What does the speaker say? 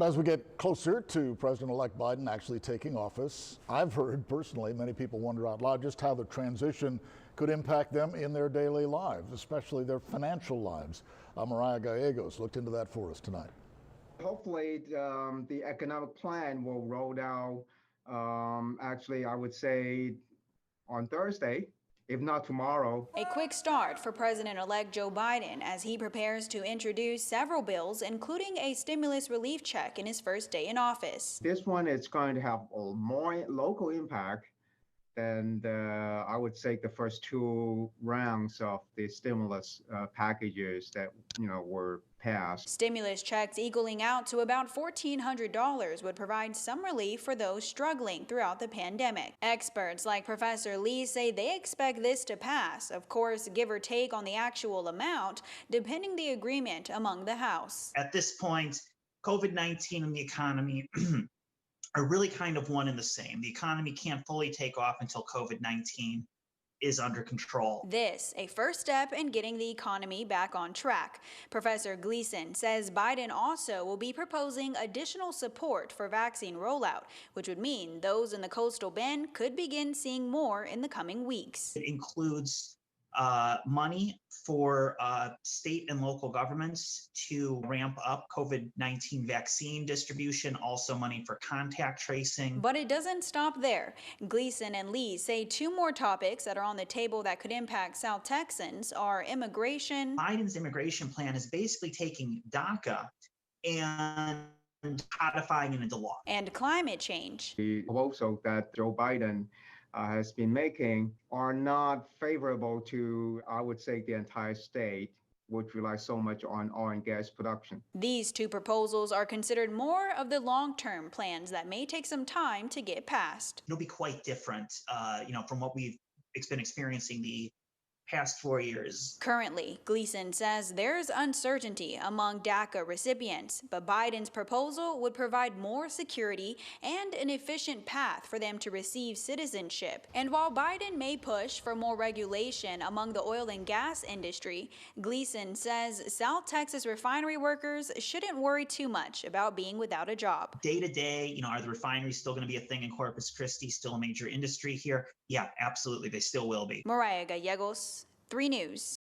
But as we get closer to President-elect Biden actually taking office, I've heard personally many people wonder out loud just how the transition could impact them in their daily lives, especially their financial lives. Mariah Gallegos looked into that for us tonight. Hopefully, the economic plan will roll out, actually, I would say on Thursday, if not tomorrow. A quick start for President-elect Joe Biden as he prepares to introduce several bills, including a stimulus relief check in his first day in office. This one is going to have a more local impact than I would say the first two rounds of the stimulus packages that were passed. Stimulus checks equaling out to about $1,400 would provide some relief for those struggling throughout the pandemic. Experts like Professor Lee say they expect this to pass, of course, give or take on the actual amount, depending the agreement among the House. At this point, COVID-19 and the economy are really kind of one and the same. The economy can't fully take off until COVID-19 is under control. This, a first step in getting the economy back on track. Professor Gleason says Biden also will be proposing additional support for vaccine rollout, which would mean those in the coastal bend could begin seeing more in the coming weeks. It includes money for state and local governments to ramp up COVID-19 vaccine distribution, also money for contact tracing. But it doesn't stop there. Gleason and Lee say two more topics that are on the table that could impact South Texans are immigration. Biden's immigration plan is basically taking DACA and codifying it into law. And climate change. The proposal that Joe Biden has been making are not favorable to, I would say, the entire state, which relies so much on oil and gas production. These two proposals are considered more of the long-term plans that may take some time to get passed. It'll be quite different, from what we've been experiencing the past 4 years. Currently, Gleason says there's uncertainty among DACA recipients, but Biden's proposal would provide more security and an efficient path for them to receive citizenship. And while Biden may push for more regulation among the oil and gas industry, Gleason says South Texas refinery workers shouldn't worry too much about being without a job. Day to day, are the refineries still going to be a thing in Corpus Christi, still a major industry here? Yeah, absolutely, they still will be. Mariah Gallegos, 3 News.